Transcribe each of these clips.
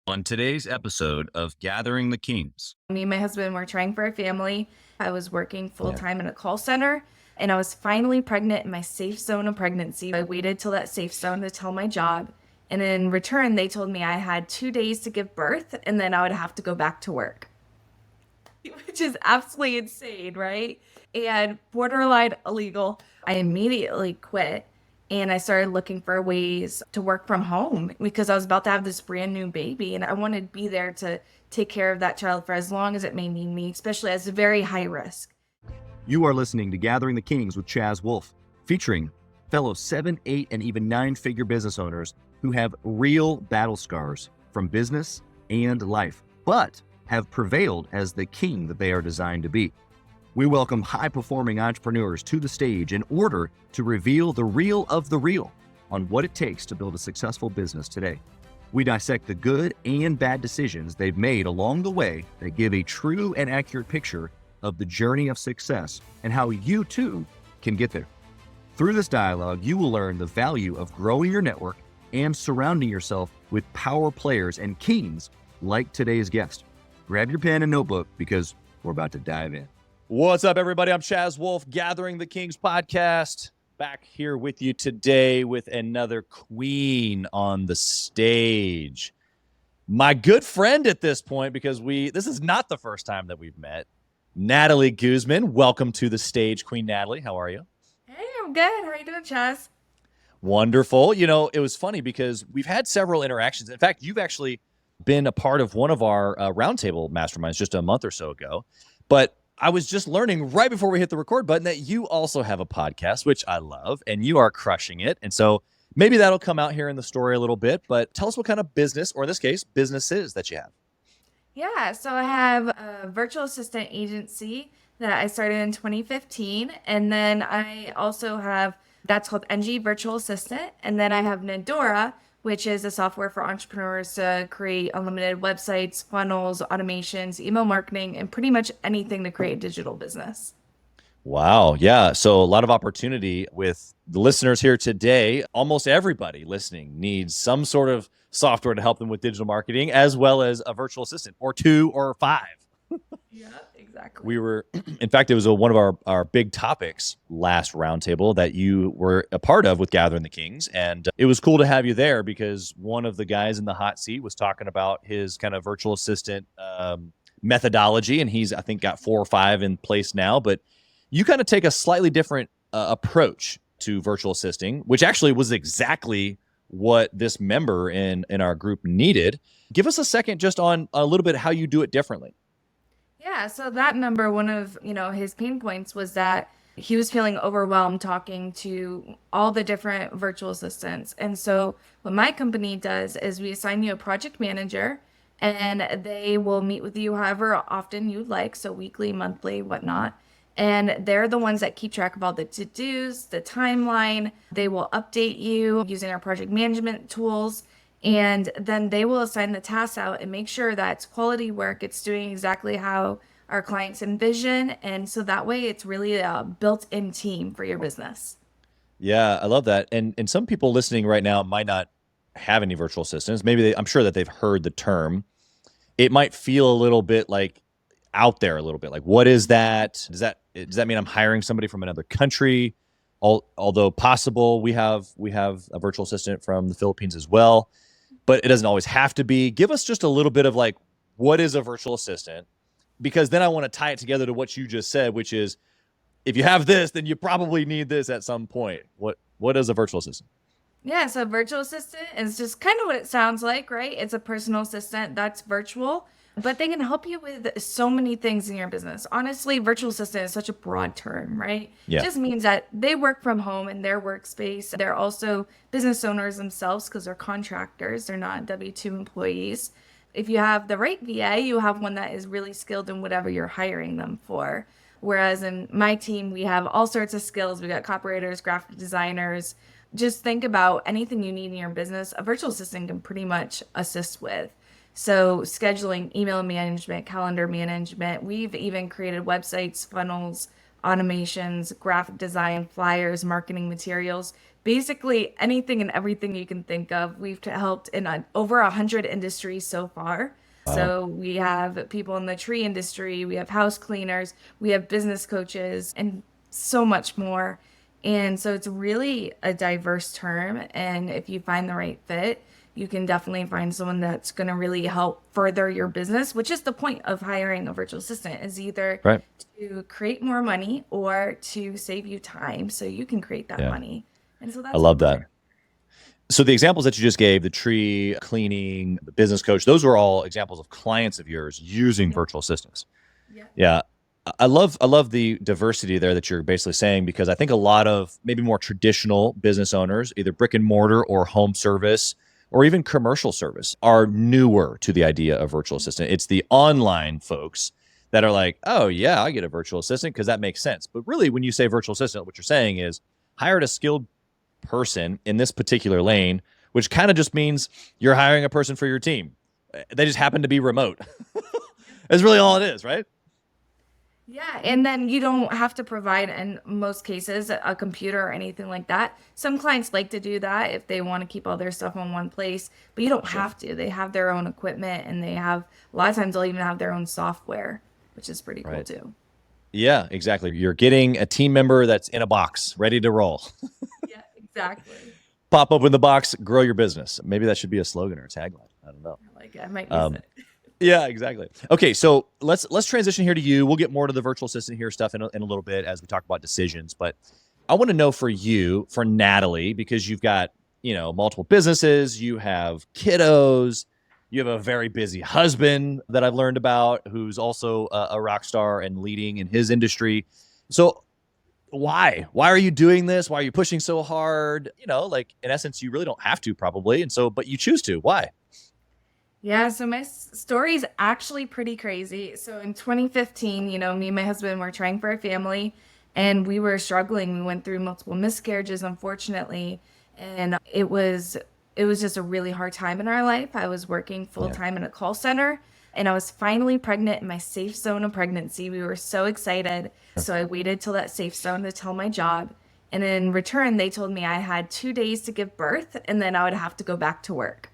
On today's episode of Gathering the Kings. Me and my husband were trying for a family. I was working full Yeah. time in a call center and I was finally pregnant in my safe zone of pregnancy. I waited till that safe zone to tell my job. And in return, they told me I had 2 days to give birth and then I would have to go back to work, which is absolutely insane, right? And borderline illegal. I immediately quit and I started looking for ways to work from home because I was about to have this brand new baby and I wanted to be there to take care of that child for as long as it may need me, especially as a very high risk. You are listening to Gathering the Kings with Chaz, Wolfe, featuring fellow 7, 8, and even 9-figure business owners who have real battle scars from business and life, but have prevailed as the king that they are designed to be. We welcome high-performing entrepreneurs to the stage in order to reveal the real of the real on what it takes to build a successful business today. We dissect the good and bad decisions they've made along the way that give a true and accurate picture of the journey of success and how you too can get there. Through this dialogue, you will learn the value of growing your network and surrounding yourself with power players and kings like today's guest. Grab your pen and notebook because we're about to dive in. What's up, everybody? I'm Chaz Wolfe, Gathering the Kings podcast. Back here with you today with another queen on the stage. My good friend at this point, because this is not the first time that we've met. Natalie Guzman, welcome to the stage, Queen Natalie. How are you? Hey, I'm good. How are you doing, Chaz? Wonderful. You know, it was funny because we've had several interactions. In fact, you've actually been a part of one of our roundtable masterminds just a month or so ago. But I was just learning right before we hit the record button that you also have a podcast, which I love, and you are crushing it. And so maybe that'll come out here in the story a little bit, but tell us what kind of business, or in this case, businesses that you have. Yeah, so I have a virtual assistant agency that I started in 2015. And then I also have, that's called NG Virtual Assistant. And then I have Nandora, which is a software for entrepreneurs to create unlimited websites, funnels, automations, email marketing, and pretty much anything to create a digital business. Wow. Yeah. So a lot of opportunity with the listeners here today. Almost everybody listening needs some sort of software to help them with digital marketing, as well as a virtual assistant or 2 or 5. Yeah, exactly. We were, in fact, it was one of our big topics last roundtable that you were a part of with Gathering the Kings. And it was cool to have you there because one of the guys in the hot seat was talking about his kind of virtual assistant methodology. And he's, I think, got 4 or 5 in place now. But you kind of take a slightly different approach to virtual assisting, which actually was exactly what this member in our group needed. Give us a second just on a little bit how you do it differently. Yeah, so that member, one of, his pain points was that he was feeling overwhelmed talking to all the different virtual assistants. And so what my company does is we assign you a project manager and they will meet with you however often you'd like, so weekly, monthly, whatnot. And they're the ones that keep track of all the to-dos, the timeline. They will update you using our project management tools. And then they will assign the tasks out and make sure that it's quality work. It's doing exactly how our clients envision. And so that way it's really a built-in team for your business. Yeah, I love that. And some people listening right now might not have any virtual assistants. Maybe I'm sure that they've heard the term. It might feel a little bit like out there a little bit. Like, what is that? Does that mean I'm hiring somebody from another country? Although possible, we have a virtual assistant from the Philippines as well. But it doesn't always have to be. Give us just a little bit of like, what is a virtual assistant? Because then I want to tie it together to what you just said, which is if you have this, then you probably need this at some point. What is a virtual assistant? Yeah, so virtual assistant is just kind of what it sounds like, right? It's a personal assistant that's virtual, but they can help you with so many things in your business. Honestly, virtual assistant is such a broad term, right? Yeah. It just means that they work from home in their workspace. They're also business owners themselves because they're contractors. They're not W-2 employees. If you have the right VA, you have one that is really skilled in whatever you're hiring them for. Whereas in my team, we have all sorts of skills. We got copywriters, graphic designers. Just think about anything you need in your business, a virtual assistant can pretty much assist with. So scheduling, email management, calendar management. We've even created websites, funnels, automations, graphic design, flyers, marketing materials, basically anything and everything you can think of. We've helped in over 100 industries so far. Wow. So we have people in the tree industry, we have house cleaners, we have business coaches, and so much more. And so it's really a diverse term. And if you find the right fit, you can definitely find someone that's going to really help further your business, which is the point of hiring a virtual assistant, is either Right. to create more money or to save you time so you can create that Yeah. money. And so I that's love what we're that. there. So the examples that you just gave, the tree cleaning, the business coach, those are all examples of clients of yours using Yeah. virtual assistants. Yeah. Yeah. I love the diversity there that you're basically saying, because I think a lot of maybe more traditional business owners, either brick and mortar or home service or even commercial service, are newer to the idea of virtual assistant. It's the online folks that are like, oh yeah, I get a virtual assistant because that makes sense. But really, when you say virtual assistant, what you're saying is hired a skilled person in this particular lane, which kind of just means you're hiring a person for your team. They just happen to be remote. That's really all it is, right? Yeah, and then you don't have to provide, in most cases, a computer or anything like that. Some clients like to do that if they want to keep all their stuff in one place, but you don't Sure. have to. They have their own equipment, and they have, a lot of times they'll even have their own software, which is pretty cool Right. too. Yeah, exactly. You're getting a team member that's in a box, ready to roll. Yeah, exactly. Pop open the box, grow your business. Maybe that should be a slogan or a tagline. I don't know. I like it. I might use it. Yeah, exactly. Okay, so let's transition here to you. We'll get more to the virtual assistant here stuff in a little bit as we talk about decisions. But I want to know for you, for Natalie, because you've got multiple businesses, you have kiddos, you have a very busy husband that I've learned about, who's also a rock star and leading in his industry. So why are you doing this? Why are you pushing so hard? Like in essence, you really don't have to probably, and so but you choose to. Why? Yeah, so my story is actually pretty crazy. So in 2015, me and my husband were trying for a family and we were struggling. We went through multiple miscarriages, unfortunately, and it was just a really hard time in our life. I was working full Yeah. time in a call center and I was finally pregnant in my safe zone of pregnancy. We were so excited. So I waited till that safe zone to tell my job. And in return, they told me I had 2 days to give birth and then I would have to go back to work.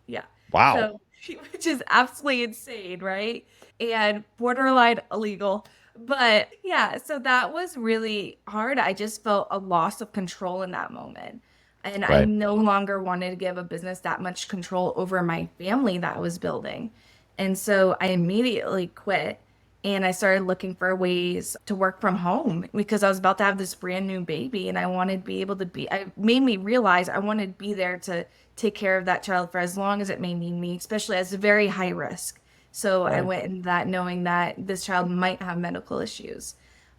Yeah. Wow. So, which is absolutely insane, right? And borderline illegal. But yeah, so that was really hard. I just felt a loss of control in that moment. And I Right. no longer wanted to give a business that much control over my family that I was building. And so I immediately quit and I started looking for ways to work from home because I was about to have this brand new baby and I wanted to be able to I made me realize I wanted to be there to take care of that child for as long as it may need me, especially as a very high risk. So I Right. went in that knowing that this child might have medical issues.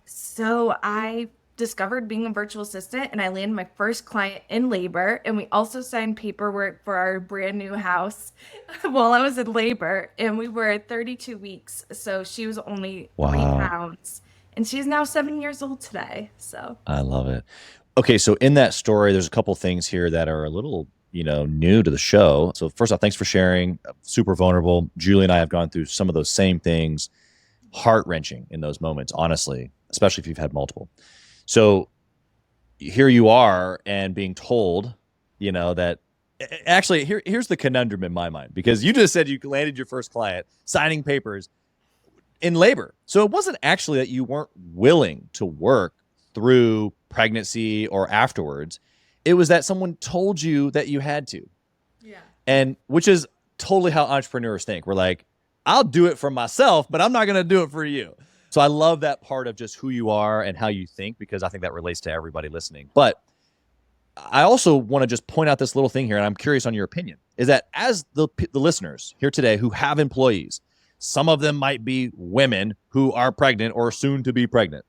So I discovered being a virtual assistant and I landed my first client in labor. And we also signed paperwork for our brand new house while I was in labor. And we were at 32 weeks. So she was only three Wow. pounds. And she's now 7 years old today. So I love it. Okay, so in that story, there's a couple things here that are a little, new to the show. So first off, thanks for sharing. Super vulnerable. Julie and I have gone through some of those same things, heart wrenching in those moments, honestly, especially if you've had multiple. So here you are and being told, that actually here's the conundrum in my mind, because you just said you landed your first client signing papers in labor. So it wasn't actually that you weren't willing to work through pregnancy or afterwards. It was that someone told you that you had to. yeah. And which is totally how entrepreneurs think. We're like, I'll do it for myself, but I'm not going to do it for you. So I love that part of just who you are and how you think, because I think that relates to everybody listening. But I also want to just point out this little thing here, and I'm curious on your opinion, is that as the listeners here today who have employees, some of them might be women who are pregnant or soon to be pregnant.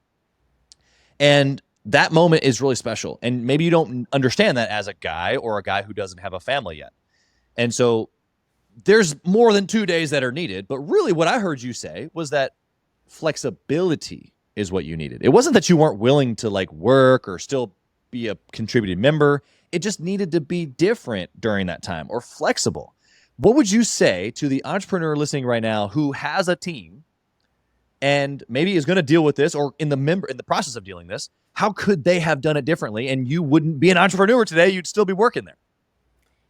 And that moment is really special. And maybe you don't understand that as a guy or a guy who doesn't have a family yet. And so there's more than 2 days that are needed. But really what I heard you say was that flexibility is what you needed. It wasn't that you weren't willing to like work or still be a contributing member. It just needed to be different during that time or flexible. What would you say to the entrepreneur listening right now who has a team and maybe is going to deal with this, or in the process of dealing this, how could they have done it differently? And you wouldn't be an entrepreneur today. You'd still be working there.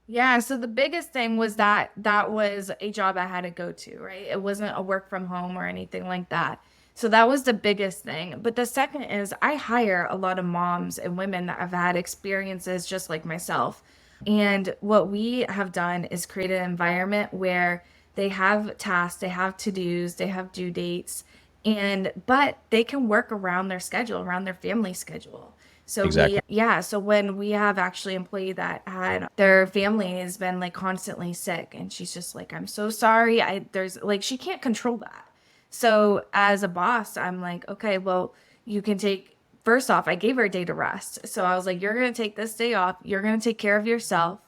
Yeah, so the biggest thing was that that was a job I had to go to, right? It wasn't a work from home or anything like that. So that was the biggest thing. But the second is I hire a lot of moms and women that have had experiences just like myself. And what we have done is create an environment where they have tasks, they have to-dos, they have due dates, and but they can work around their schedule, around their family schedule. So Exactly. so when we have actually employee that had their family has been like constantly sick and she's just like, I'm so sorry. There's like, she can't control that. So as a boss, I'm like, okay, well, you can take, first off, I gave her a day to rest. So I was like, you're going to take this day off. You're going to take care of yourself.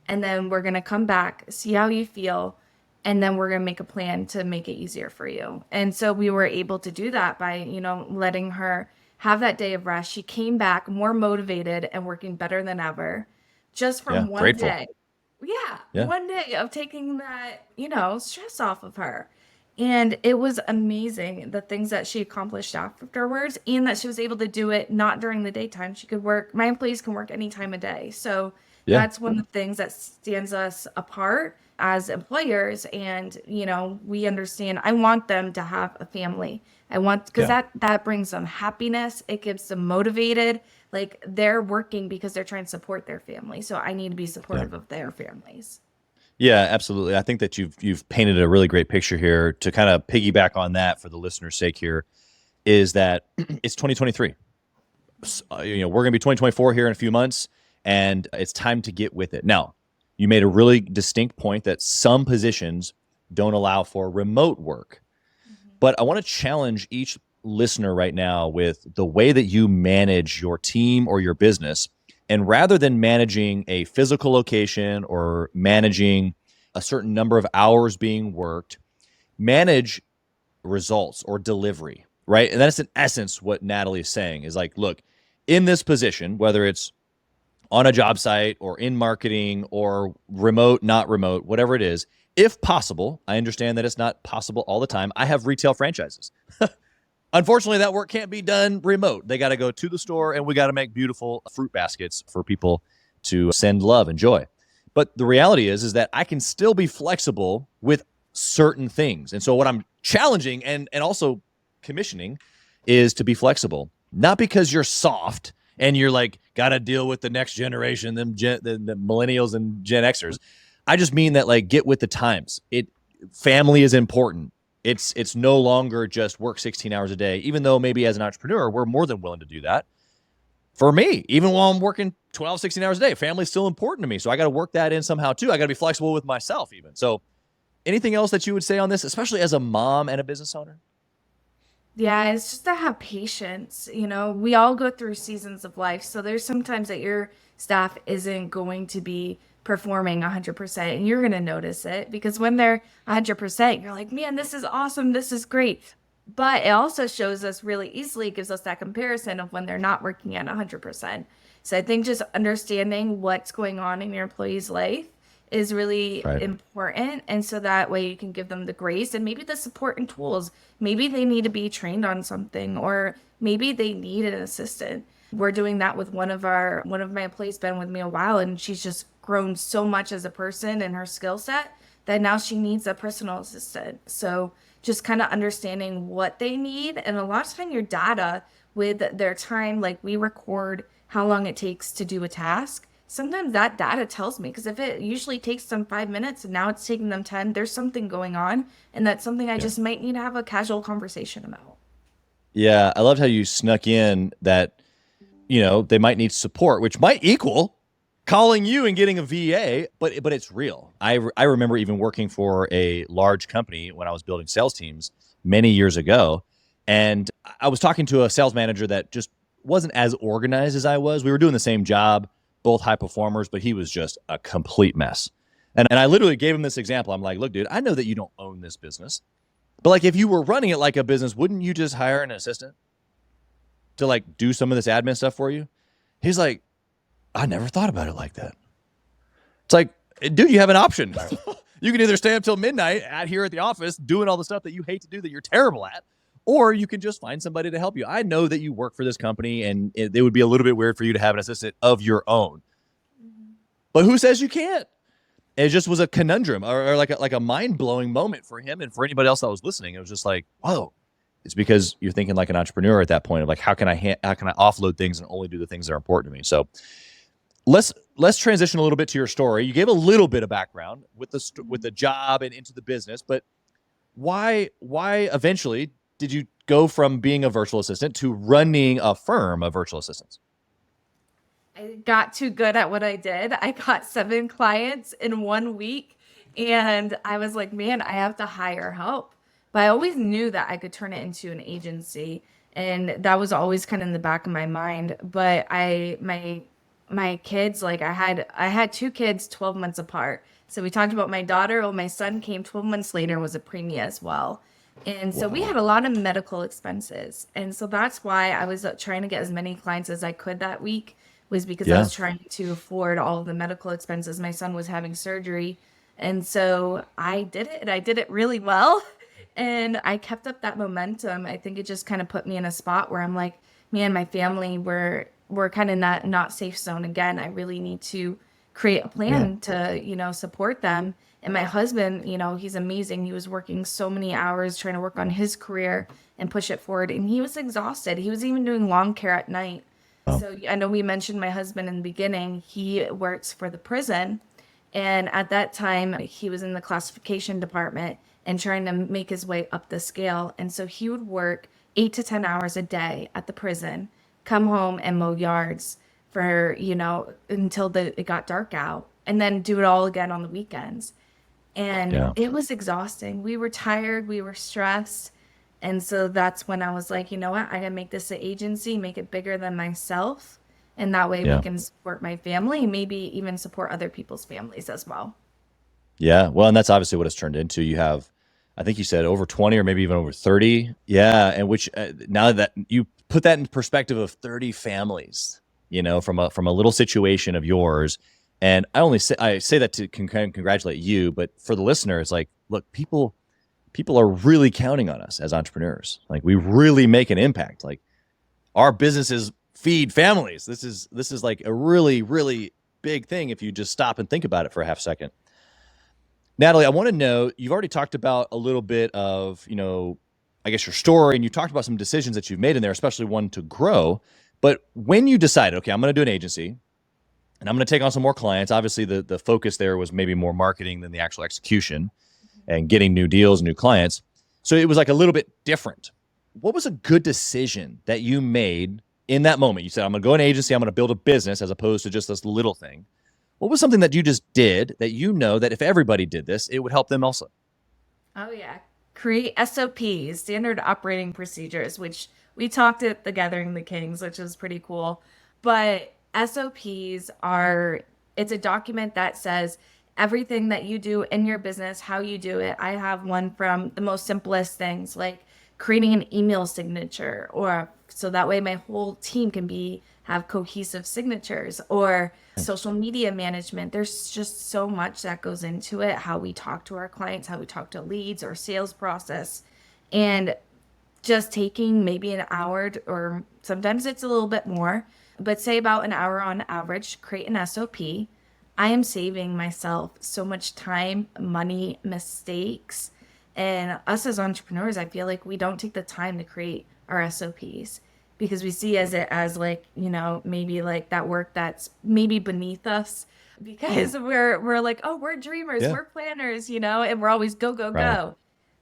And then we're going to come back, see how you feel. And then we're going to make a plan to make it easier for you. And so we were able to do that by, letting her have that day of rest. She came back more motivated and working better than ever just from one Grateful. day. Yeah, one day of taking that, stress off of her. And it was amazing the things that she accomplished afterwards, and that she was able to do it not during the daytime. She could work, my employees can work any time of day. So that's one of the things that stands us apart as employers. And, we understand, I want them to have a family. Because that brings them happiness. It keeps them motivated. Like they're working because they're trying to support their family. So I need to be supportive of their families. Yeah, absolutely. I think that you've painted a really great picture here. To kind of piggyback on that for the listener's sake here, is that it's 2023. We're going to be 2024 here in a few months, and it's time to get with it. Now, you made a really distinct point that some positions don't allow for remote work. But I want to challenge each listener right now with the way that you manage your team or your business. And rather than managing a physical location or managing a certain number of hours being worked, manage results or delivery, right? And that's in essence what Natalie is saying is like, look, in this position, whether it's on a job site or in marketing or remote, not remote, whatever it is, if possible, I understand that it's not possible all the time. I have retail franchises. Unfortunately, that work can't be done remote. They got to go to the store, and we got to make beautiful fruit baskets for people to send love and joy. But the reality is that I can still be flexible with certain things. And so what I'm challenging and also commissioning is to be flexible, not because you're soft and you're like, got to deal with the next generation, the millennials and Gen Xers. I just mean that, like, get with the times. Family is important. It's no longer just work 16 hours a day, even though maybe as an entrepreneur, we're more than willing to do that. For me, even while I'm working 12, 16 hours a day, family's still important to me. So I got to work that in somehow too. I got to be flexible with myself even. So anything else that you would say on this, especially as a mom and a business owner? Yeah, it's just to have patience. We all go through seasons of life. So there's sometimes that your staff isn't going to be performing 100%, and you're going to notice it because when they're 100%, you're like, man, this is awesome. This is great. But it also shows us really easily, gives us that comparison of when they're not working at 100%. So I think just understanding what's going on in your employee's life is really important. And so that way you can give them the grace and maybe the support and tools. Maybe they need to be trained on something, or maybe they need an assistant. We're doing that with one of my employees, been with me a while, and she's just grown so much as a person and her skill set that now she needs a personal assistant. So just kind of understanding what they need. And a lot of time your data with their time, like we record how long it takes to do a task. Sometimes that data tells me, because if it usually takes them 5 minutes and now it's taking them 10, there's something going on. And that's something I just might need to have a casual conversation about. Yeah. I loved how you snuck in that, they might need support, which might equal calling you and getting a VA, but it's real. I remember even working for a large company when I was building sales teams many years ago. And I was talking to a sales manager that just wasn't as organized as I was. We were doing the same job, both high performers, but he was just a complete mess. And I literally gave him this example. I'm like, look, dude, I know that you don't own this business, but like if you were running it like a business, wouldn't you just hire an assistant to like do some of this admin stuff for you? He's like, I never thought about it like that. It's like, dude, you have an option. You can either stay up till midnight here at the office doing all the stuff that you hate to do, that you're terrible at, or you can just find somebody to help you. I know that you work for this company, and it would be a little bit weird for you to have an assistant of your own. But who says you can't? It just was a conundrum, or like a mind-blowing moment for him and for anybody else that was listening. It was just like, whoa. It's because you're thinking like an entrepreneur at that point of like, how can I offload things and only do the things that are important to me? So let's transition a little bit to your story. You gave a little bit of background with the job and into the business, but why eventually did you go from being a virtual assistant to running a firm of virtual assistants? I got too good at what I did. I got 7 clients in 1 week, and I was like, man, I have to hire help. But I always knew that I could turn it into an agency, and that was always kind of in the back of my mind. But my kids, like I had 2 kids 12 months apart. So we talked about my daughter. Well, my son came 12 months later and was a preemie as well. And so we had a lot of medical expenses. And so that's why I was trying to get as many clients as I could that week, was because I was trying to afford all of the medical expenses. My son was having surgery. And so I did it, and I did it really well. And I kept up that momentum. I think it just kind of put me in a spot where I'm like, man, my family, we're kind of not safe zone again. I really need to create a plan to, support them. And my husband, he's amazing. He was working so many hours trying to work on his career and push it forward. And he was exhausted. He was even doing long care at night. So I know we mentioned my husband in the beginning. He works for the prison. And at that time, he was in the classification department and trying to make his way up the scale. And so he would work 8 to 10 hours a day at the prison, come home and mow yards for, until it got dark out, and then do it all again on the weekends. And it was exhausting. We were tired. We were stressed. And so that's when I was like, you know what? I gotta make this an agency, make it bigger than myself. And that way we can support my family and maybe even support other people's families as well. Yeah. Well, and that's obviously what it's turned into. You have, I think you said over 20 or maybe even over 30. Yeah. And which now that you put that in perspective of 30 families, from a little situation of yours. And I say that to congratulate you, but for the listener, it's like, look, people are really counting on us as entrepreneurs. Like, we really make an impact. Like, our businesses feed families. This is like a really, really big thing if you just stop and think about it for a half second. Natalie, I want to know, you've already talked about a little bit of, I guess your story, and you talked about some decisions that you've made in there, especially one to grow. But when you decided, okay, I'm going to do an agency and I'm going to take on some more clients, obviously the focus there was maybe more marketing than the actual execution and getting new deals, new clients. So it was like a little bit different. What was a good decision that you made in that moment? You said, I'm going to go an agency, I'm going to build a business as opposed to just this little thing. What was something that you just did that that if everybody did this, it would help them also? Oh, yeah. Create SOPs, standard operating procedures, which we talked at the Gathering of the Kings, which was pretty cool. But SOPs it's a document that says everything that you do in your business, how you do it. I have one from the most simplest things, like creating an email signature, or so that way my whole team can have cohesive signatures, or social media management. There's just so much that goes into it, how we talk to our clients, how we talk to leads, or sales process. And just taking maybe an hour, or sometimes it's a little bit more, but say about an hour on average, create an SOP. I am saving myself so much time, money, mistakes. And us as entrepreneurs, I feel like we don't take the time to create our SOPs because we see it as like, maybe like that work that's maybe beneath us, because we're like, oh, we're dreamers, we're planners, and we're always go, go, go.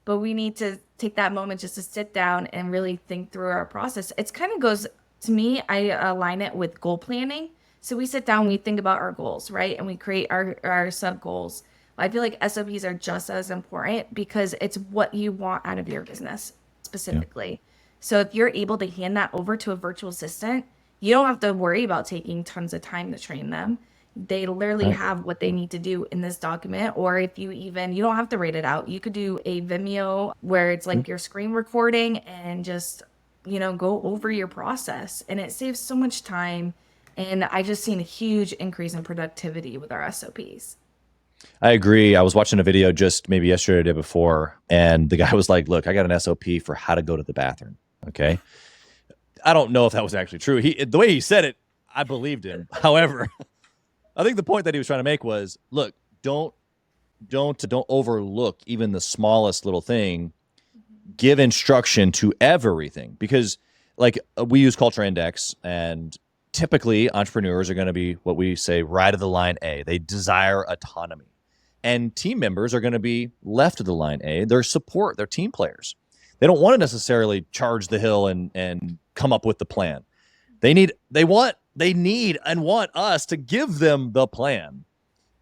But we need to take that moment just to sit down and really think through our process. It's kind of goes, to me, I align it with goal planning. So we sit down, we think about our goals, right? And we create our sub goals. I feel like SOPs are just as important because it's what you want out of your business specifically. Yeah. So if you're able to hand that over to a virtual assistant, you don't have to worry about taking tons of time to train them. They literally have what they need to do in this document. Or if you don't have to write it out. You could do a Vimeo where it's like your screen recording and just, go over your process. And it saves so much time. And I just seen a huge increase in productivity with our SOPs. I agree. I was watching a video just maybe yesterday or the day before, and the guy was like, look, I got an SOP for how to go to the bathroom. Okay. I don't know if that was actually true. The way he said it, I believed him. However, I think the point that he was trying to make was, look, don't overlook even the smallest little thing. Give instruction to everything, because like we use Culture Index, and typically entrepreneurs are going to be what we say right of the line A. They desire autonomy. And team members are going to be left of the line A. They're support, they're team players. They don't want to necessarily charge the hill and come up with the plan. They need and want us to give them the plan.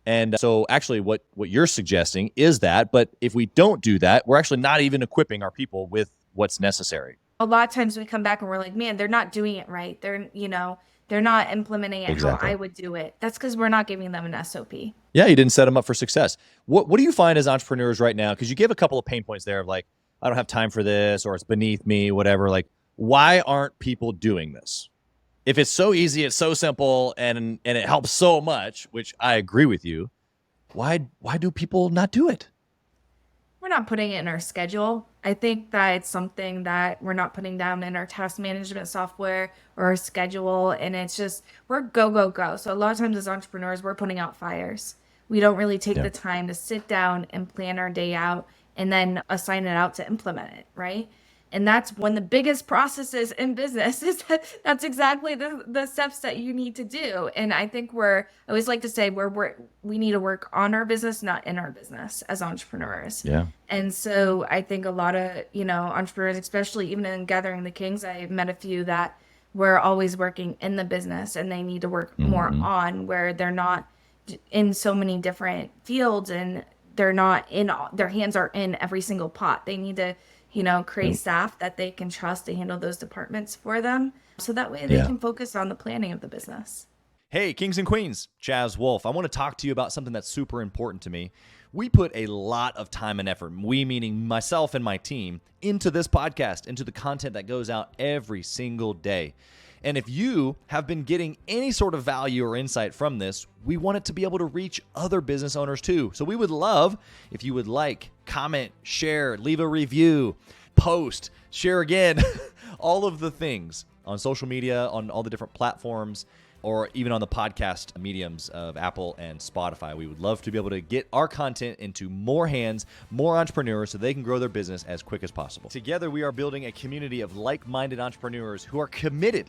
And so actually what you're suggesting is that, but if we don't do that, we're actually not even equipping our people with what's necessary. A lot of times we come back and we're like, man, they're not doing it right. They're not implementing it how I would do it. That's because we're not giving them an SOP. Yeah, you didn't set them up for success. What do you find as entrepreneurs right now? Because you gave a couple of pain points there of like, I don't have time for this, or it's beneath me, whatever. Like, why aren't people doing this? If it's so easy, it's so simple, and it helps so much, which I agree with you, why do people not do it? We're not putting it in our schedule. I think that it's something that we're not putting down in our task management software or our schedule. And it's just, we're go, go, go. So a lot of times as entrepreneurs, we're putting out fires. We don't really take the time to sit down and plan our day out and then assign it out to implement it, right? And that's one of the biggest processes in business is that's exactly the steps that you need to do. And I think I always like to say we need to work on our business, not in our business as entrepreneurs. Yeah. And so I think a lot of, entrepreneurs, especially even in Gathering the Kings, I met a few that were always working in the business and they need to work more on where they're not in so many different fields and they're not their hands are in every single pot. They need to create staff that they can trust to handle those departments for them. So that way they can focus on the planning of the business. Hey, Kings and Queens, Chaz, Wolfe. I want to talk to you about something that's super important to me. We put a lot of time and effort, we meaning myself and my team, into this podcast, into the content that goes out every single day. And if you have been getting any sort of value or insight from this, we want it to be able to reach other business owners too. So we would love if you would like, comment, share, leave a review, post, share again, all of the things on social media, on all the different platforms, or even on the podcast mediums of Apple and Spotify. We would love to be able to get our content into more hands, more entrepreneurs, so they can grow their business as quick as possible. Together, we are building a community of like-minded entrepreneurs who are committed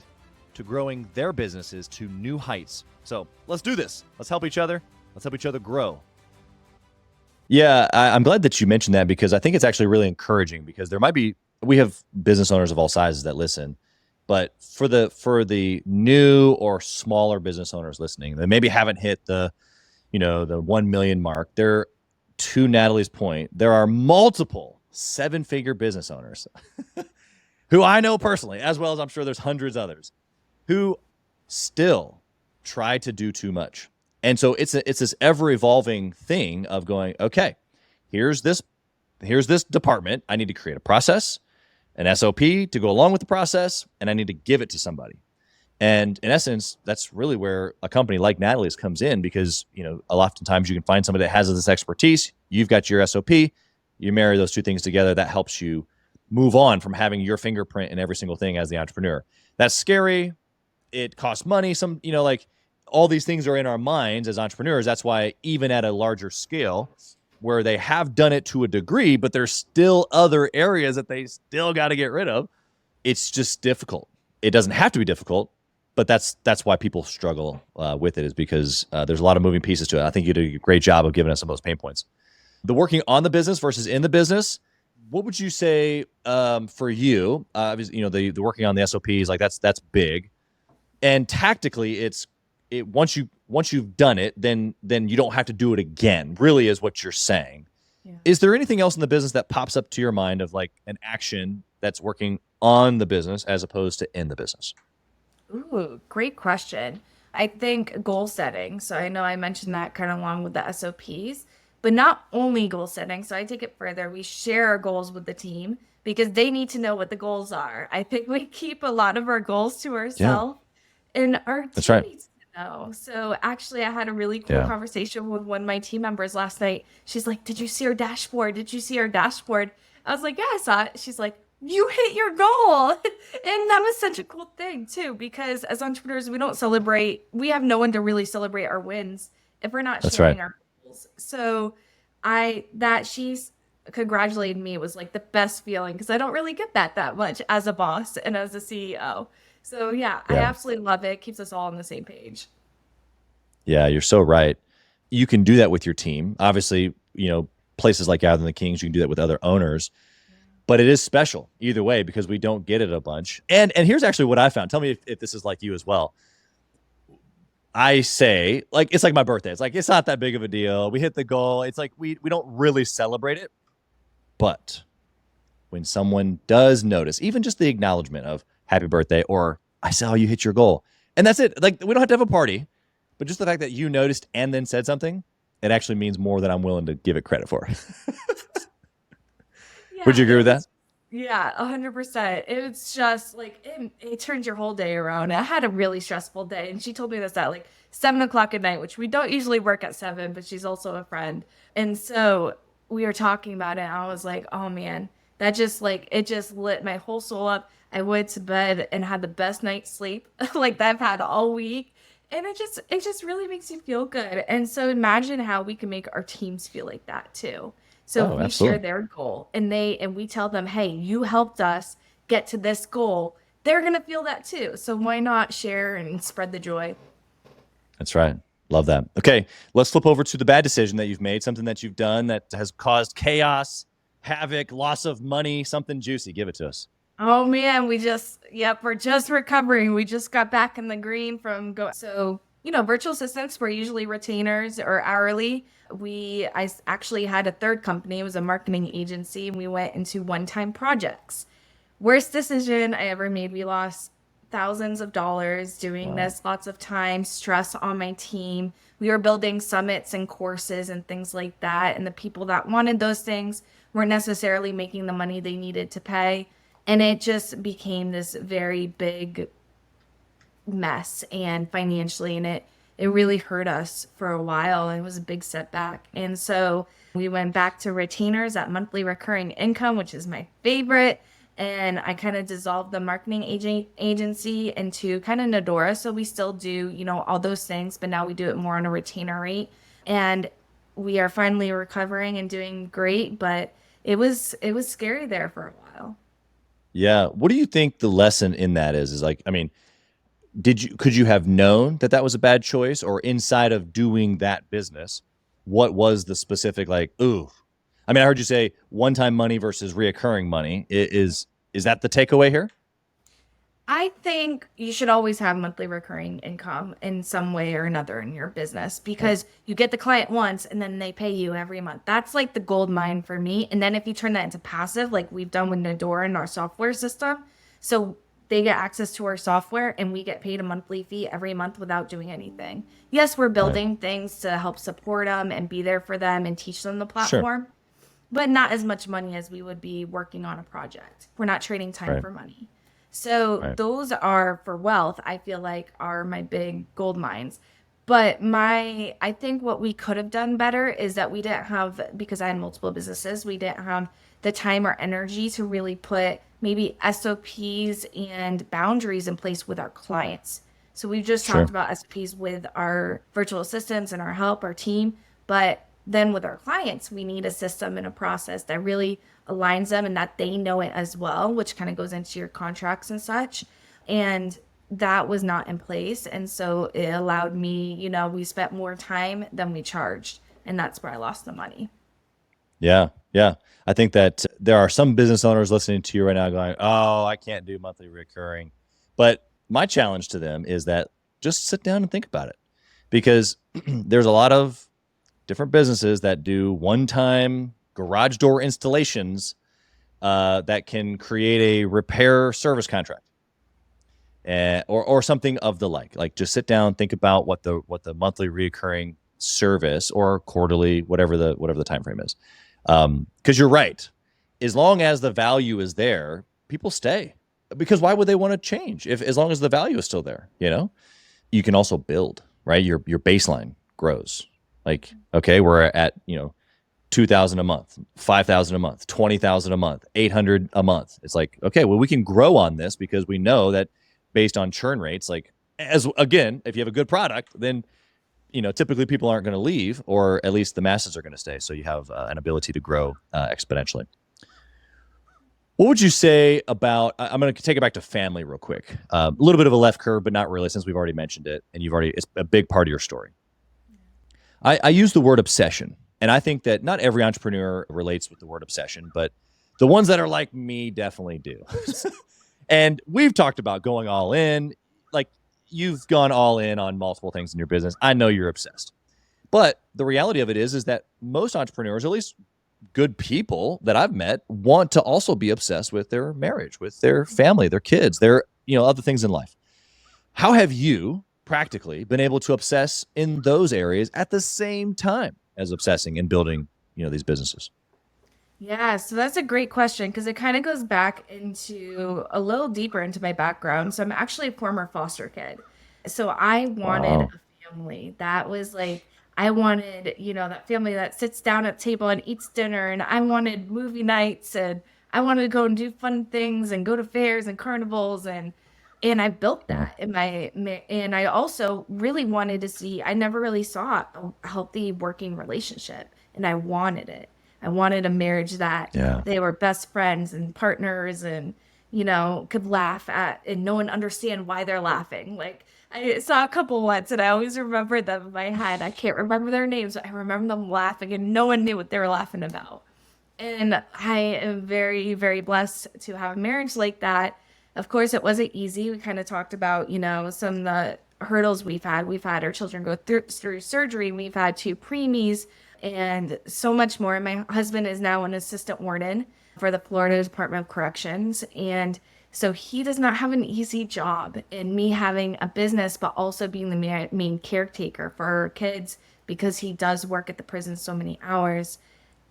to growing their businesses to new heights. So let's do this. Let's help each other. Let's help each other grow. Yeah, I'm glad that you mentioned that, because I think it's actually really encouraging, because we have business owners of all sizes that listen, but for the new or smaller business owners listening that maybe haven't hit the 1 million mark, to Natalie's point, there are multiple 7-figure business owners who I know personally, as well as I'm sure there's hundreds others, who still try to do too much. And so it's this ever evolving thing of going, okay, here's this department. I need to create a process, an SOP to go along with the process, and I need to give it to somebody. And in essence, that's really where a company like Natalie's comes in, because, a lot of times you can find somebody that has this expertise. You've got your SOP, you marry those two things together. That helps you move on from having your fingerprint in every single thing as the entrepreneur. That's scary. It costs money. All these things are in our minds as entrepreneurs. That's why even at a larger scale, where they have done it to a degree, but there's still other areas that they still got to get rid of, it's just difficult. It doesn't have to be difficult, but that's why people struggle with it, is because there's a lot of moving pieces to it. I think you did a great job of giving us some of those pain points. The working on the business versus in the business, what would you say for you? The working on the SOPs, like that's big. And tactically, once you've done it, then you don't have to do it again, really, is what you're saying. Yeah. Is there anything else in the business that pops up to your mind of like an action that's working on the business as opposed to in the business? Ooh, great question. I think goal setting. So I know I mentioned that kind of along with the SOPs, but not only goal setting. So I take it further. We share our goals with the team because they need to know what the goals are. I think we keep a lot of our goals to ourselves. Yeah. And our team needs to know. So actually, I had a really cool Yeah. conversation with one of my team members last night. She's like, "Did you see our dashboard? Did you see our dashboard?" I was like, "Yeah, I saw it." She's like, "You hit your goal." And that was such a cool thing too, because as entrepreneurs, we don't celebrate. We have no one to really celebrate our wins if we're not That's sharing right. our goals. So that she's congratulated me was like the best feeling because I don't really get that much as a boss and as a CEO. So yeah, I Yeah. absolutely love it. Keeps us all on the same page. Yeah, you're so right. You can do that with your team. Obviously, places like Gathering the Kings, you can do that with other owners, but it is special either way because we don't get it a bunch. And here's actually what I found. Tell me if this is like you as well. I say, like, it's like my birthday. It's like, it's not that big of a deal. We hit the goal. It's like, we don't really celebrate it. But when someone does notice, even just the acknowledgement of happy birthday, or I saw you hit your goal, and that's it. Like, we don't have to have a party, but just the fact that you noticed and then said something, it actually means more than I'm willing to give it credit for. Would you agree with that? Yeah, 100%. It's just like it turns your whole day around. I had a really stressful day, and she told me this at like 7 o'clock at night, which we don't usually work at 7, but she's also a friend. And so we were talking about it, and I was like, oh man, that just like it just lit my whole soul up. I went to bed and had the best night's sleep like that I've had all week. And it just really makes you feel good. And so imagine how we can make our teams feel like that too. So if Oh, we share absolutely. their goal and we tell them, "Hey, you helped us get to this goal," they're going to feel that too. So why not share and spread the joy? That's right. Love that. Okay, let's flip over to the bad decision that you've made, something that you've done that has caused chaos, havoc, loss of money, something juicy. Give it to us. Oh man, we're just recovering. We just got back in the green from so, virtual assistants were usually retainers or hourly. Actually had a third company. It was a marketing agency, and we went into one-time projects. Worst decision I ever made. We lost thousands of dollars doing Wow. this, lots of time, stress on my team. We were building summits and courses and things like that. And the people that wanted those things weren't necessarily making the money they needed to pay. And it just became this very big mess and financially, and it really hurt us for a while. It was a big setback. And so we went back to retainers at monthly recurring income, which is my favorite. And I kind of dissolved the marketing agency into kind of Nadora. So we still do, all those things, but now we do it more on a retainer rate. And we are finally recovering and doing great, but it was scary there for a while. Yeah. What do you think the lesson in that is? Is like, I mean, could you have known that that was a bad choice, or inside of doing that business, what was the specific, like, ooh, I mean, I heard you say one-time money versus reoccurring money. Is that the takeaway here? I think you should always have monthly recurring income in some way or another in your business because you get the client once and then they pay you every month. That's like the gold mine for me. And then if you turn that into passive, like we've done with Nadora and our software system, so they get access to our software and we get paid a monthly fee every month without doing anything. Yes, we're Right. building things to help support them and be there for them and teach them the Sure. platform, but not as much money as we would be working on a project. We're not trading time Right. for money. So Right. those are for wealth, I feel like are my big gold mines. But I think what we could have done better is that we didn't have, because I had multiple businesses, we didn't have the time or energy to really put maybe SOPs and boundaries in place with our clients. So we've just Sure. talked about SOPs with our virtual assistants and our help, our team, but then with our clients, we need a system and a process that really aligns them and that they know it as well, which kind of goes into your contracts and such. And that was not in place. And so it allowed me, we spent more time than we charged. And that's where I lost the money. Yeah. Yeah. I think that there are some business owners listening to you right now going, oh, I can't do monthly recurring. But my challenge to them is that just sit down and think about it, because there's a lot of different businesses that do one-time garage door installations that can create a repair service contract, or something of the like. Like, just sit down, think about what the monthly recurring service or quarterly, whatever the time frame is. Because you're right, as long as the value is there, people stay. Because why would they want to change as long as the value is still there? You can also build. right? Your baseline grows. Like, okay, we're at, 2,000 a month, 5,000 a month, 20,000 a month, 800 a month. It's like, okay, well, we can grow on this because we know that based on churn rates, like, as again, if you have a good product, then typically people aren't going to leave, or at least the masses are going to stay. So you have an ability to grow exponentially. What would you say about, I'm going to take it back to family real quick. A little bit of a left curve, but not really, since we've already mentioned it and it's a big part of your story. I use the word obsession, and I think that not every entrepreneur relates with the word obsession, but the ones that are like me definitely do. And we've talked about going all in. Like, you've gone all in on multiple things in your business. I know you're obsessed. But the reality of it is that most entrepreneurs, at least good people that I've met, want to also be obsessed with their marriage, with their family, their kids, their, other things in life. How have you practically been able to obsess in those areas at the same time as obsessing and building, these businesses? Yeah, so that's a great question because it kind of goes back into a little deeper into my background. So I'm actually a former foster kid. So I wanted Wow. a family that was like, I wanted, that family that sits down at table and eats dinner, and I wanted movie nights, and I wanted to go and do fun things and go to fairs and carnivals, and I built that in and I also really wanted to see, I never really saw a healthy working relationship, and I wanted it. I wanted a marriage that Yeah. they were best friends and partners and, could laugh at and no one understand why they're laughing. Like, I saw a couple once and I always remember them in my head. I can't remember their names, but I remember them laughing and no one knew what they were laughing about. And I am very, very blessed to have a marriage like that. Of course, it wasn't easy. We kind of talked about, some of the hurdles we've had. We've had our children go through surgery. We've had two preemies and so much more. My husband is now an assistant warden for the Florida Department of Corrections. And so he does not have an easy job. And me having a business, but also being the main caretaker for our kids because he does work at the prison so many hours.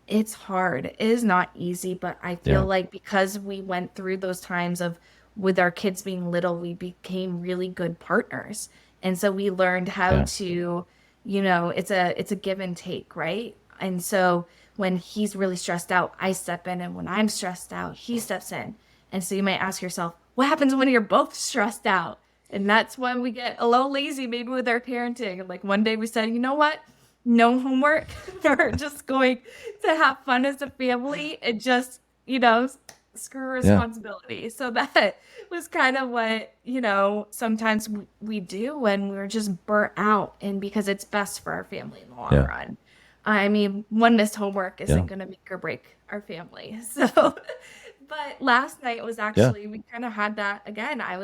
It's hard. It is not easy, but I feel like because we went through those times of with our kids being little, we became really good partners. And so we learned how to, it's a give and take, right? And so when he's really stressed out, I step in, and when I'm stressed out, he steps in. And so you might ask yourself, what happens when you're both stressed out? And that's when we get a little lazy, maybe with our parenting. Like one day we said, you know what? No homework. We're just going to have fun as a family and just, screw responsibility. So that was kind of what, sometimes we do when we're just burnt out, and because it's best for our family in the long run. I mean, one missed homework isn't going to make or break our family. So, but last night was actually, we kind of had that again. I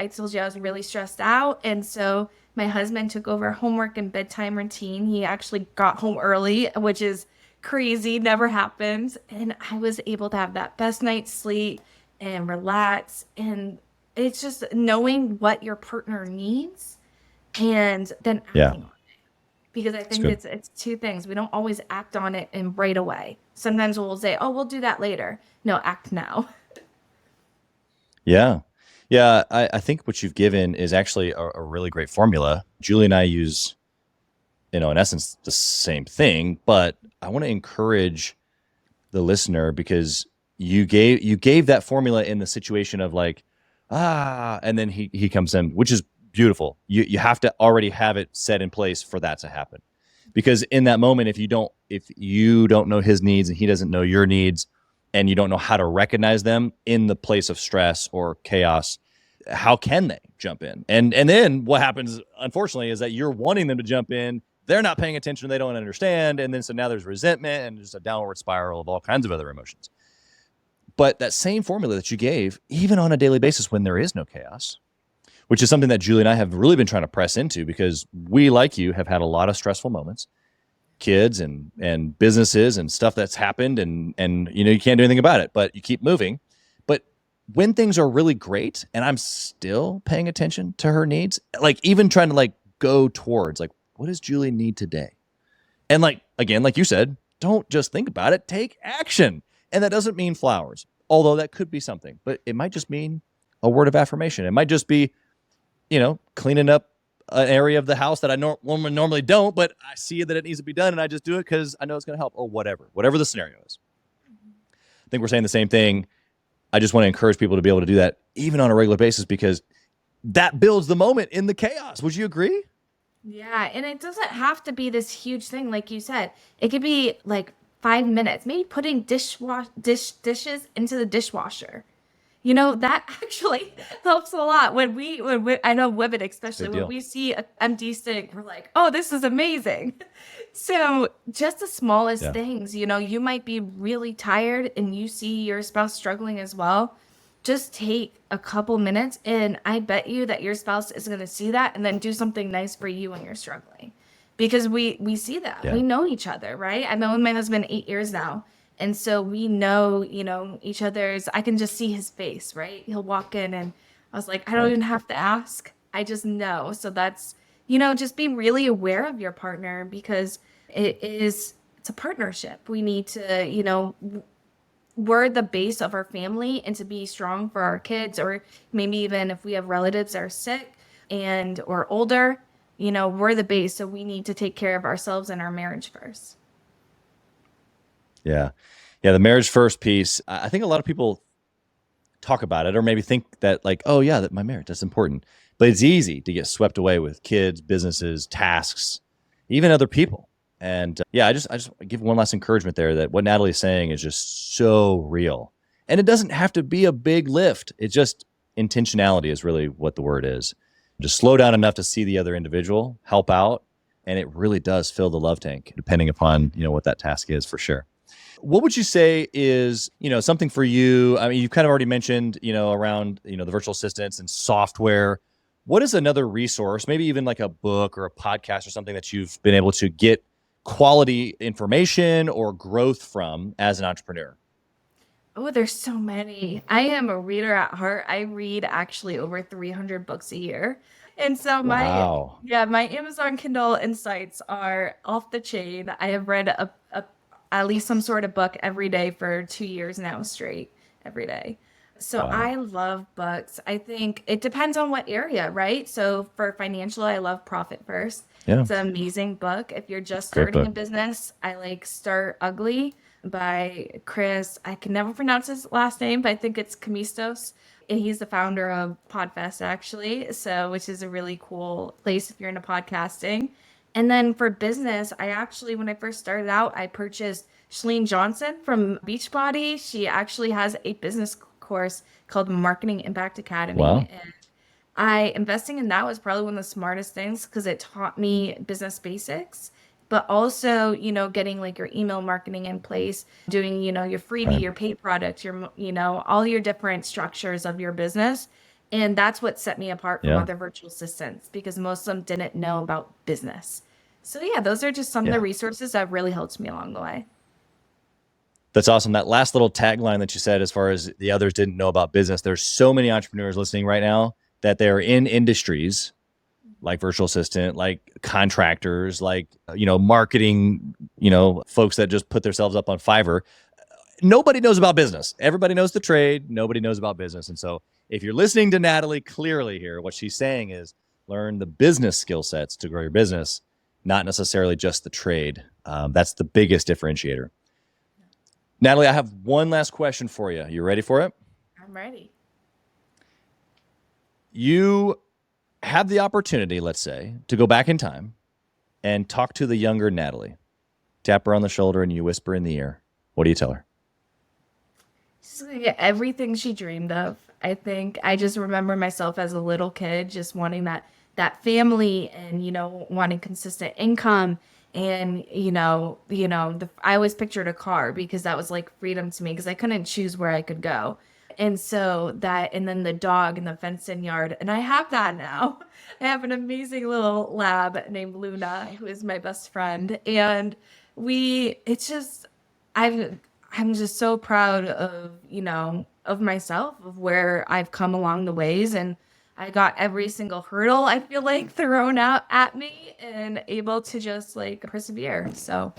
told you I was really stressed out. And so my husband took over homework and bedtime routine. He actually got home early, which is crazy, never happens. And I was able to have that best night's sleep and relax. And it's just knowing what your partner needs and then acting on it. Because I think it's two things. We don't always act on it and right away. Sometimes we'll say, oh, we'll do that later. No, act now. Yeah. Yeah. I think what you've given is actually a really great formula. Julie and I use, in essence, the same thing, but I want to encourage the listener because you gave that formula in the situation of like, and then he comes in, which is beautiful. You have to already have it set in place for that to happen. Because in that moment, if you don't know his needs and he doesn't know your needs, and you don't know how to recognize them in the place of stress or chaos, how can they jump in? And then what happens, unfortunately, is that you're wanting them to jump in. They're not paying attention. They don't understand. And then so now there's resentment and just a downward spiral of all kinds of other emotions. But that same formula that you gave, even on a daily basis when there is no chaos, which is something that Julie and I have really been trying to press into because we, like you, have had a lot of stressful moments, kids and businesses and stuff that's happened and you can't do anything about it, but you keep moving. But when things are really great and I'm still paying attention to her needs, like even trying to like go towards like, what does Julie need today? And like, again, like you said, don't just think about it, take action. And that doesn't mean flowers, although that could be something, but it might just mean a word of affirmation. It might just be, cleaning up an area of the house that I normally don't, but I see that it needs to be done and I just do it because I know it's going to help, or whatever the scenario is. I think we're saying the same thing. I just want to encourage people to be able to do that even on a regular basis, because that builds the moment in the chaos. Would you agree? Yeah, and it doesn't have to be this huge thing, like you said. It could be like 5 minutes, maybe putting dishes into the dishwasher. That actually helps a lot. When we I know women especially, Good when deal. we see an empty sink, we're like, oh, this is amazing. So just the smallest Yeah. things, you might be really tired and you see your spouse struggling as well. Just take a couple minutes, and I bet you that your spouse is going to see that and then do something nice for you when you're struggling. Because we see that. Yeah. We know each other, right? I've been with my husband 8 years now. And so we know, each other's, I can just see his face, right? He'll walk in and I was like, I don't even have to ask. I just know. So that's, just be really aware of your partner, because it's a partnership. We need to, we're the base of our family, and to be strong for our kids, or maybe even if we have relatives that are sick or older, we're the base. So we need to take care of ourselves and our marriage first. Yeah. Yeah. The marriage first piece. I think a lot of people talk about it, or maybe think that like, oh yeah, that my marriage, that's important. But it's easy to get swept away with kids, businesses, tasks, even other people. And I just give one last encouragement there, that what Natalie's saying is just so real. And it doesn't have to be a big lift. It's just intentionality is really what the word is. Just slow down enough to see the other individual, help out. And it really does fill the love tank, depending upon, what that task is, for sure. What would you say is, something for you? I mean, you've kind of already mentioned, around, the virtual assistants and software. What is another resource, maybe even like a book or a podcast or something, that you've been able to get quality information or growth from as an entrepreneur? Oh, there's so many. I am a reader at heart. I read actually over 300 books a year. And so Wow. my Amazon Kindle insights are off the chain. I have read at least some sort of book every day for 2 years now straight, every day. So Wow. I love books. I think it depends on what area, right? So for financial, I love Profit First. Yeah. It's an amazing book. If you're just Great starting a book. business, I like Start Ugly by Chris. I can never pronounce his last name, but I think it's Camistos. And he's the founder of Podfest, actually. So, which is a really cool place if you're into podcasting. And then for business, I actually, when I first started out, I purchased Chalene Johnson from Beachbody. She actually has a business course called Marketing Impact Academy. Wow. And investing in that was probably one of the smartest things, because it taught me business basics, but also, getting like your email marketing in place, doing, your freebie, Right. your paid product, all your different structures of your business. And that's what set me apart from Yeah. other virtual assistants, because most of them didn't know about business. So yeah, those are just some of Yeah. the resources that really helped me along the way. That's awesome. That last little tagline that you said, as far as the others didn't know about business, there's so many entrepreneurs listening right now that they're in industries like virtual assistant, like contractors, like, marketing, folks that just put themselves up on Fiverr. Nobody knows about business. Everybody knows the trade. Nobody knows about business. And so if you're listening to Natalie clearly here, what she's saying is learn the business skill sets to grow your business, not necessarily just the trade. That's the biggest differentiator. Natalie, I have one last question for you. You ready for it? I'm ready. You have the opportunity, let's say, to go back in time and talk to the younger Natalie. Tap her on the shoulder and you whisper in the ear. What do you tell her? She's gonna get everything she dreamed of. I think I just remember myself as a little kid just wanting that family, and wanting consistent income, and I always pictured a car, because that was like freedom to me, because I couldn't choose where I could go. And so that, and then the dog in the fenced-in yard, and I have that now. I have an amazing little lab named Luna, who is my best friend, and it's just, I'm just so proud of myself, of where I've come along the ways, and I got every single hurdle, I feel like, thrown out at me, and able to just like persevere. So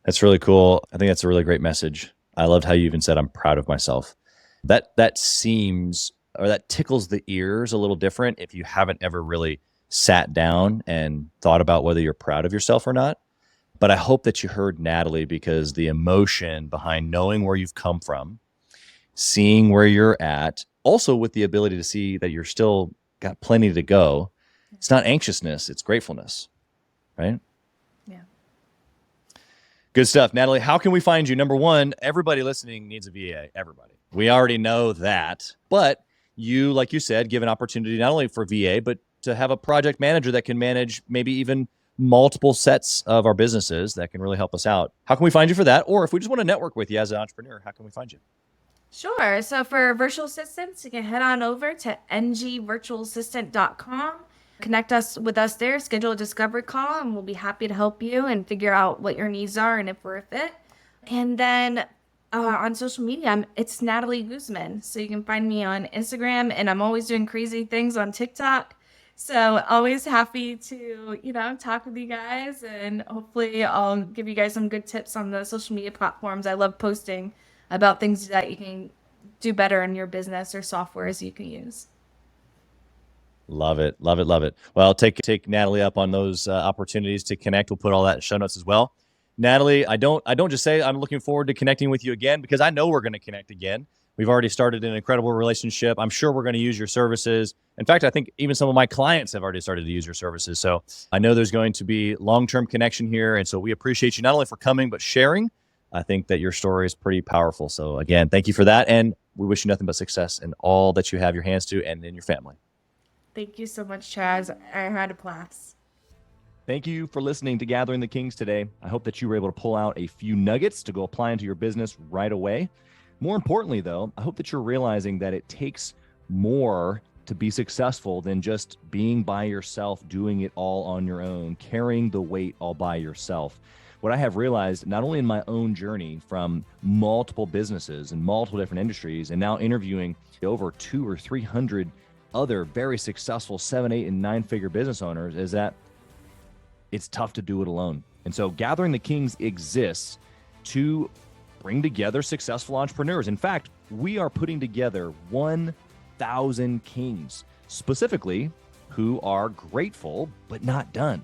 That's really cool. I think that's a really great message. I loved how you even said, I'm proud of myself. That seems or that tickles the ears a little different if you haven't ever really sat down and thought about whether you're proud of yourself or not. But I hope that you heard Natalie, because the emotion behind knowing where you've come from, seeing where you're at, also with the ability to see that you're still got plenty to go. It's not anxiousness, it's gratefulness, right? Yeah. Good stuff. Natalie, how can we find you? Number one, everybody listening needs a VA, everybody. We already know that, but you, like you said, give an opportunity not only for VA, but to have a project manager that can manage maybe even multiple sets of our businesses that can really help us out. How can we find you for that? Or if we just want to network with you as an entrepreneur, how can we find you? Sure. So for virtual assistants, you can head on over to ngvirtualassistant.com. Connect us with us there, schedule a discovery call, and we'll be happy to help you and figure out what your needs are and if we're a fit. And then on social media, it's Natalie Guzman. So you can find me on Instagram, and I'm always doing crazy things on TikTok. So always happy to, talk with you guys, and hopefully I'll give you guys some good tips on the social media platforms. I love posting about things that you can do better in your business or softwares you can use. Love it. Love it. Love it. Well, take Natalie up on those opportunities to connect. We'll put all that in show notes as well. Natalie, I don't just say I'm looking forward to connecting with you again, because I know we're going to connect again. We've already started an incredible relationship. I'm sure we're going to use your services. In fact, I think even some of my clients have already started to use your services. So I know there's going to be long-term connection here. And so we appreciate you not only for coming, but sharing. I think that your story is pretty powerful. So again, thank you for that. And we wish you nothing but success in all that you have your hands to and in your family. Thank you so much, Chaz. I had a blast. Thank you for listening to Gathering the Kings today. I hope that you were able to pull out a few nuggets to go apply into your business right away. More importantly, though, I hope that you're realizing that it takes more to be successful than just being by yourself, doing it all on your own, carrying the weight all by yourself. What I have realized, not only in my own journey from multiple businesses and multiple different industries, and now interviewing over 200 or 300 other very successful 7, 8, and 9-figure business owners, is that it's tough to do it alone. And so Gathering the Kings exists to bring together successful entrepreneurs. In fact, we are putting together 1,000 kings, specifically who are grateful but not done.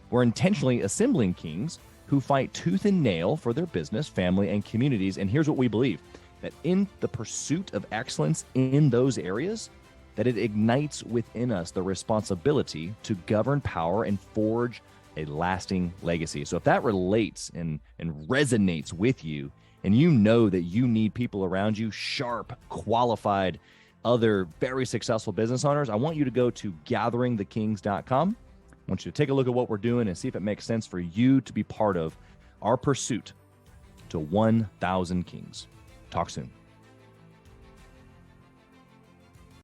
We're intentionally assembling kings who fight tooth and nail for their business, family, and communities. And here's what we believe, that in the pursuit of excellence in those areas, that it ignites within us the responsibility to govern power and forge a lasting legacy. So if that relates and resonates with you, and you know that you need people around you, sharp, qualified, other very successful business owners, I want you to go to gatheringthekings.com. I want you to take a look at what we're doing and see if it makes sense for you to be part of our pursuit to 1,000 kings. Talk soon.